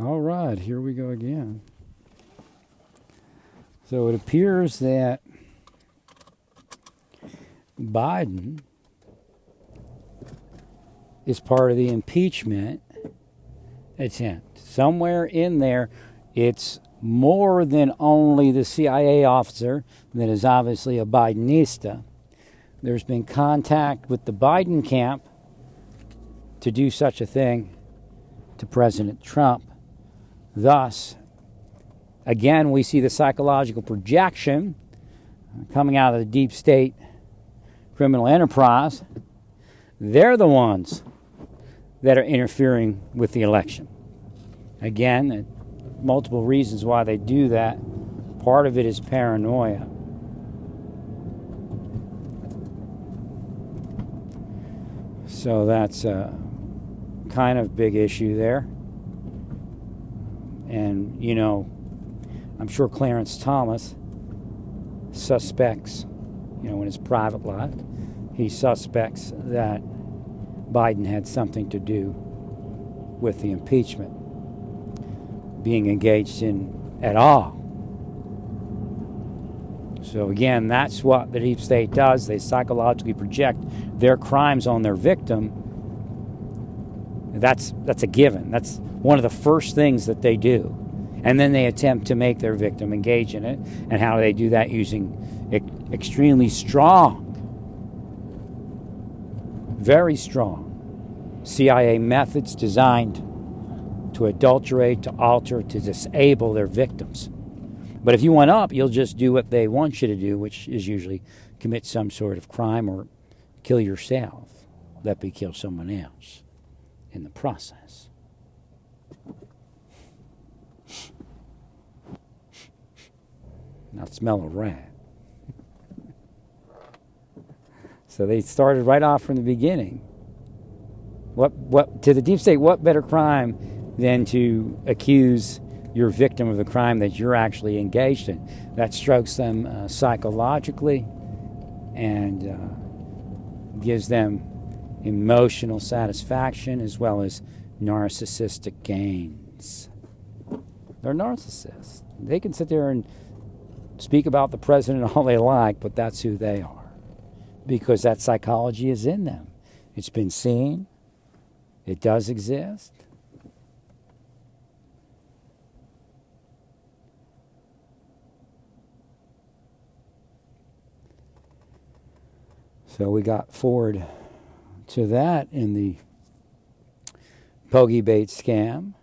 All right, here we go again. So it appears that Biden is part of the impeachment attempt. Somewhere in there, it's more than only the CIA officer that is obviously a Bidenista. There's been contact with the Biden camp to do such a thing to President Trump. Thus, again, we see the psychological projection coming out of the deep state criminal enterprise. They're the ones that are interfering with the election. Again, multiple reasons why they do that. Part of it is paranoia. So that's a kind of big issue there. And, you know, I'm sure Clarence Thomas suspects, you know, in his private life, he suspects that Biden had something to do with the impeachment being engaged in at all. So again, that's what the deep state does. They psychologically project their crimes on their victim. That's a given. That's one of the first things that they do. And then they attempt to make their victim engage in it. And how do they do that? Using extremely strong, very strong CIA methods designed to adulterate, to alter, to disable their victims. But if you want up, you'll just do what they want you to do, which is usually commit some sort of crime or kill yourself. Let me kill someone else in the process. Now smell a rat. So they started right off from the beginning. What to the deep state, what better crime than to accuse your victim of the crime that you're actually engaged in? That strokes them psychologically and gives them emotional satisfaction as well as narcissistic gains. They're narcissists. They can sit there and speak about the president all they like, but that's who they are, because that psychology is in them. It's been seen. It does exist. So we got forward to that in the Pogey bait scam.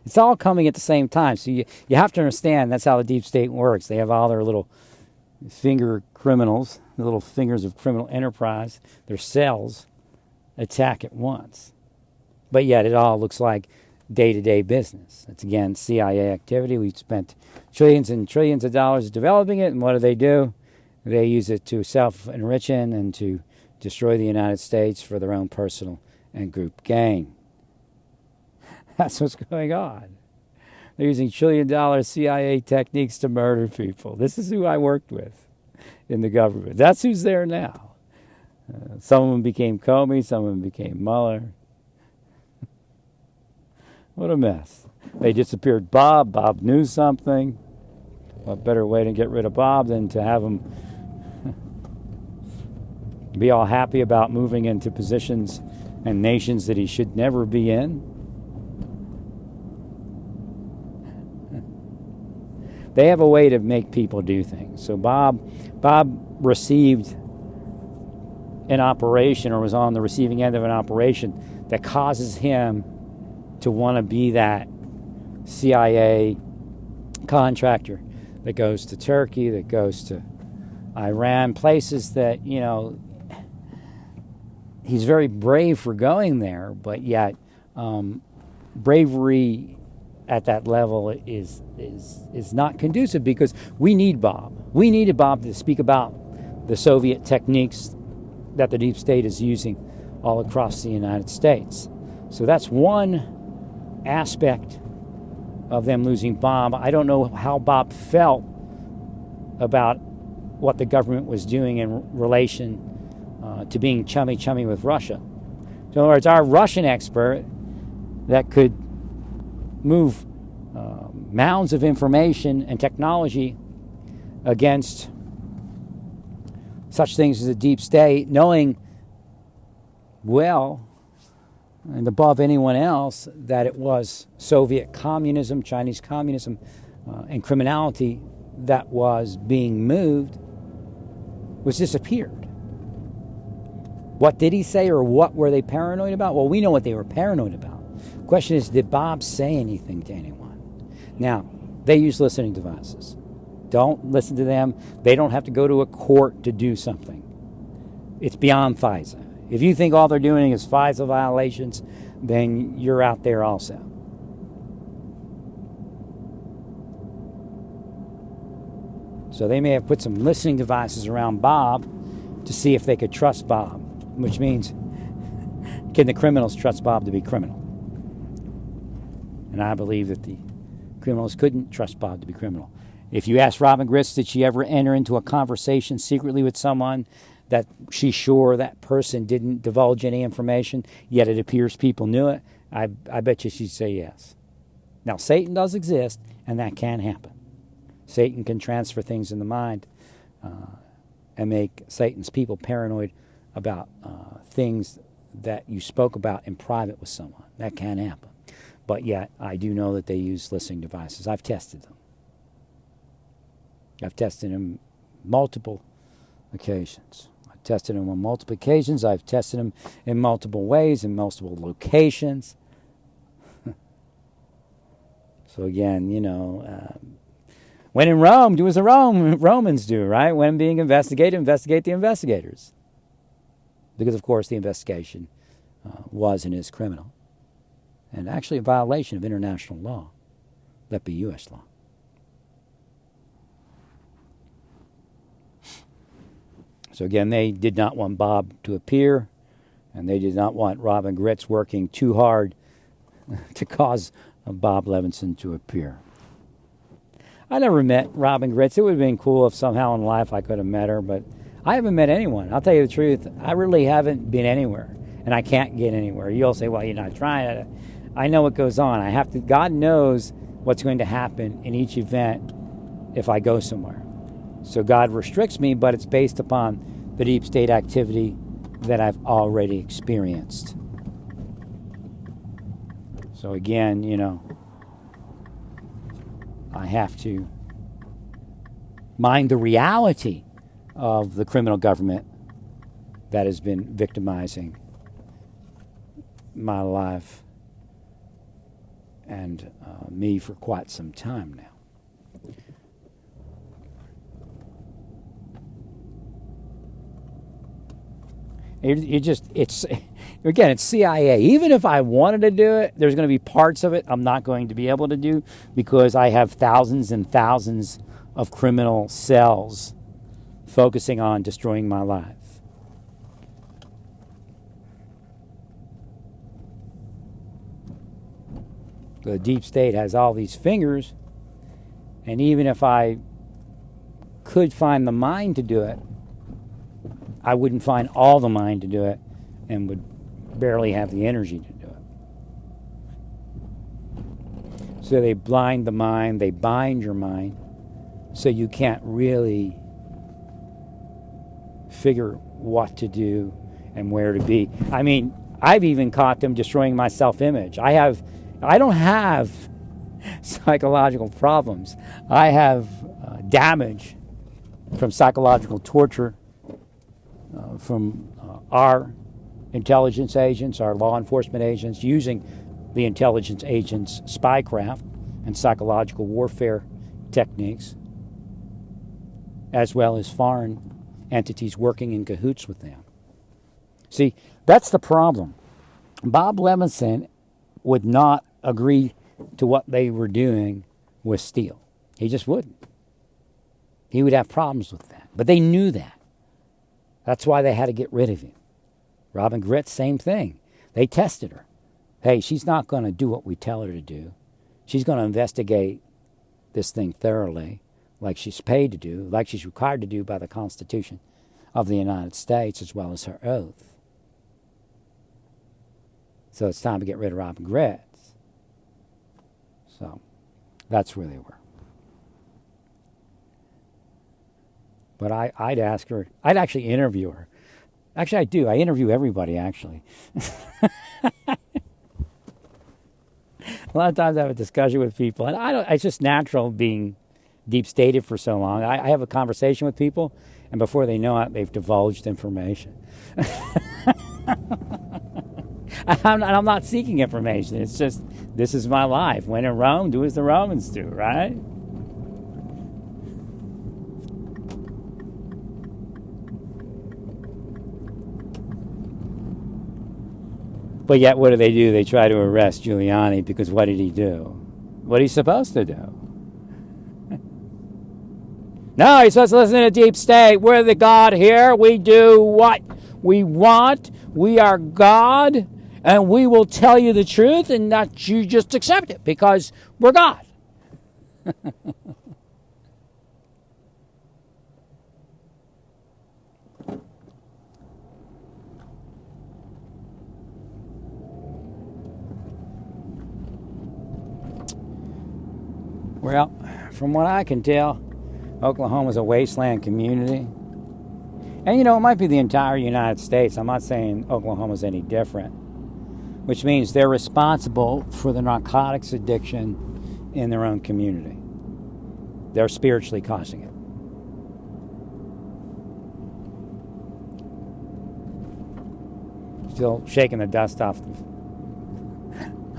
It's all coming at the same time. So you have to understand that's how the deep state works. They have all their little finger criminals, the little fingers of criminal enterprise, their cells attack at once. But yet it all looks like day-to-day business. It's, again, CIA activity. We've spent trillions and trillions of dollars developing it, and what do? They use it to self-enriching and to destroy the United States for their own personal and group gain. That's what's going on. They're using trillion-dollar CIA techniques to murder people. This is who I worked with in the government. That's who's there now. Some of them became Comey, some of them became Mueller. What a mess. They disappeared Bob. Bob knew something. What better way to get rid of Bob than to have him be all happy about moving into positions and nations that he should never be in? They have a way to make people do things. So Bob received an operation, or was on the receiving end of an operation that causes him to want to be that CIA contractor that goes to Turkey, that goes to Iran, places that, you know, he's very brave for going there, but yet bravery at that level is not conducive, because we need Bob. We needed Bob to speak about the Soviet techniques that the deep state is using all across the United States. So that's one aspect of them losing Bob. I don't know how Bob felt about what the government was doing in relation to being chummy with Russia. So in other words, our Russian expert that could move mounds of information and technology against such things as a deep state, knowing well and above anyone else that it was Soviet communism, Chinese communism, and criminality that was being moved, was disappeared. What did he say, or what were they paranoid about? Well, we know what they were paranoid about. The question is, did Bob say anything to anyone? Now, they use listening devices. Don't listen to them. They don't have to go to a court to do something. It's beyond FISA. If you think all they're doing is FISA violations, then you're out there also. So they may have put some listening devices around Bob to see if they could trust Bob, which means, can the criminals trust Bob to be criminal? And I believe that the criminals couldn't trust Bob to be criminal. If you ask Robin Gritz, did she ever enter into a conversation secretly with someone that she's sure that person didn't divulge any information, yet it appears people knew it, I bet you she'd say yes. Now, Satan does exist, and that can happen. Satan can transfer things in the mind and make Satan's people paranoid about things that you spoke about in private with someone. That can happen. But yet, I do know that they use listening devices. I've tested them. I've tested them multiple occasions. I've tested them on multiple occasions. I've tested them in multiple ways, in multiple locations. So again, when in Rome, do as the Romans do, right? When being investigated, investigate the investigators. Because, of course, the investigation was and is criminal. And actually a violation of international law, that be U.S. law. So again, they did not want Bob to appear, and they did not want Robin Gritz working too hard to cause Bob Levinson to appear. I never met Robin Gritz. It would have been cool if somehow in life I could have met her, but I haven't met anyone. I'll tell you the truth. I really haven't been anywhere, and I can't get anywhere. You'll say, well, you're not trying. I know what goes on. God knows what's going to happen in each event if I go somewhere. So God restricts me, but it's based upon the deep state activity that I've already experienced. So again, I have to mind the reality of the criminal government that has been victimizing my life and me for quite some time now. It's CIA. Even if I wanted to do it, there's going to be parts of it I'm not going to be able to do because I have thousands and thousands of criminal cells focusing on destroying my life. The deep state has all these fingers, and even if I could find the mind to do it, I wouldn't find all the mind to do it and would barely have the energy to do it. So they blind the mind, they bind your mind, so you can't really figure what to do and where to be. I mean, I've even caught them destroying my self-image. I don't have psychological problems. I have damage from psychological torture from our intelligence agents, our law enforcement agents, using the intelligence agents' spycraft and psychological warfare techniques, as well as foreign entities working in cahoots with them. See, that's the problem. Bob Levinson would not agree to what they were doing with Steele. He just wouldn't. He would have problems with that. But they knew that. That's why they had to get rid of him. Robin Gritz, same thing. They tested her. Hey, she's not going to do what we tell her to do. She's going to investigate this thing thoroughly, like she's paid to do, like she's required to do by the Constitution of the United States, as well as her oath. So it's time to get rid of Robin Gritz. So that's where they were. But I'd ask her, I'd actually interview her. Actually, I do. I interview everybody, actually. A lot of times I have a discussion with people, and it's just natural being deep stated for so long. I have a conversation with people, and before they know it, they've divulged information. I'm not seeking information. It's just, this is my life. When in Rome, do as the Romans do, right? But yet, what do? They try to arrest Giuliani because what did he do? What he's supposed to do? No, he's supposed to listen to the deep state. We're the God here. We do what we want. We are God, and we will tell you the truth, and not you just accept it because we're God. Well, from what I can tell, Oklahoma's a wasteland community. And it might be the entire United States. I'm not saying Oklahoma's any different. Which means they're responsible for the narcotics addiction in their own community. They're spiritually causing it. Still shaking the dust off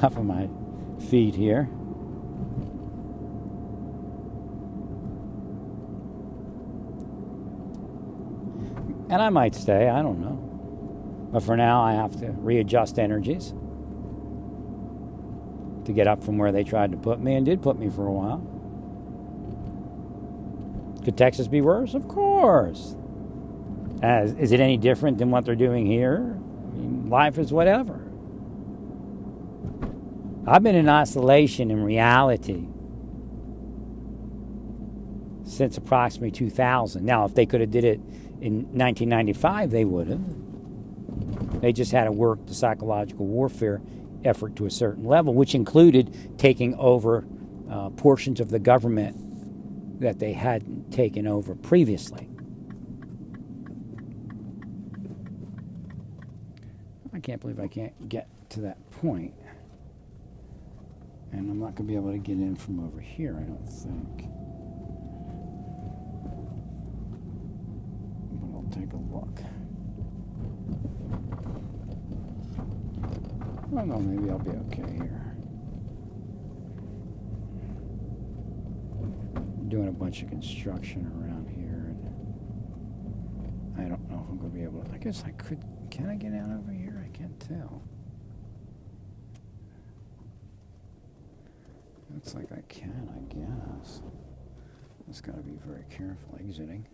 of my feet here. And I might stay, I don't know. But for now, I have to readjust energies to get up from where they tried to put me, and did put me for a while. Could Texas be worse? Of course. Is it any different than what they're doing here? I mean, life is whatever. I've been in oscillation in reality since approximately 2000. Now, if they could have did it in 1995, they would have. They just had to work the psychological warfare effort to a certain level, which included taking over portions of the government that they hadn't taken over previously. I can't believe I can't get to that point. And I'm not going to be able to get in from over here, I don't think. But I'll take a look. I don't know, maybe I'll be okay here. I'm doing a bunch of construction around here, and I don't know if I'm going to be able to. I guess I could. Can I get out over here? I can't tell. Looks like I can, I guess. Just got to be very careful exiting.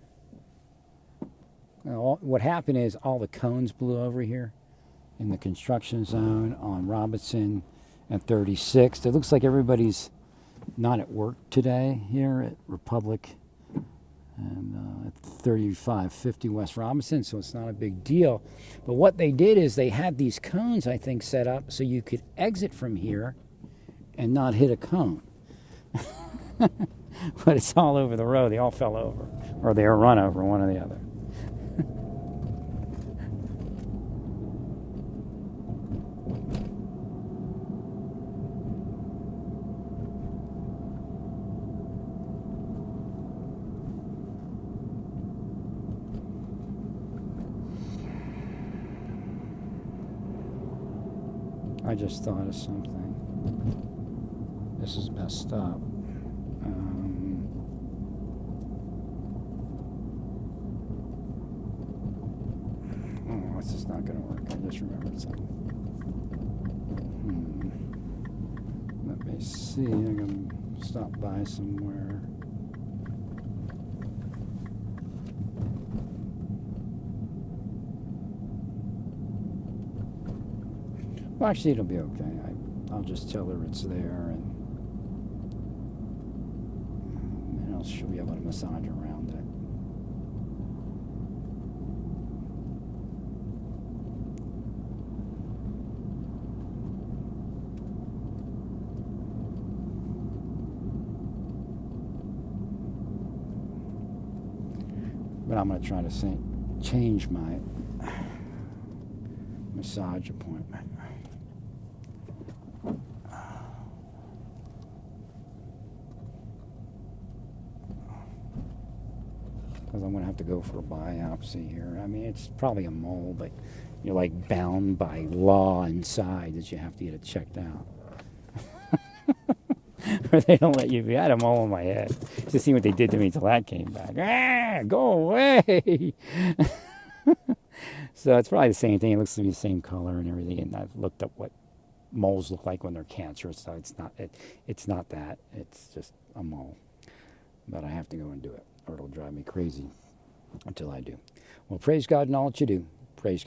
Now, what happened is all the cones blew over here in the construction zone on Robinson and 36th. It looks like everybody's not at work today here at Republic and at 3550 West Robinson, so it's not a big deal. But what they did is they had these cones, I think, set up so you could exit from here and not hit a cone. But it's all over the road. They all fell over, or they were run over, one or the other. I just thought of something. This is messed up. Oh, this is not going to work. I just remembered something. Let me see. I'm going to stop by somewhere. Well, actually, it'll be okay. I'll just tell her it's there, and she'll be able to massage around it. but I'm going to try to change my massage appointment. Because I'm going to have to go for a biopsy here. I mean, it's probably a mole, but you're like bound by law inside that you have to get it checked out. Or they don't let you. I had a mole on my head. Just see what they did to me until that came back. Ah, go away. So it's probably the same thing. It looks to be the same color and everything. And I've looked up what moles look like when they're cancerous. So it's not. It's not that. It's just a mole. But I have to go and do it, or it'll drive me crazy until I do. Well, praise God in all that you do. Praise God.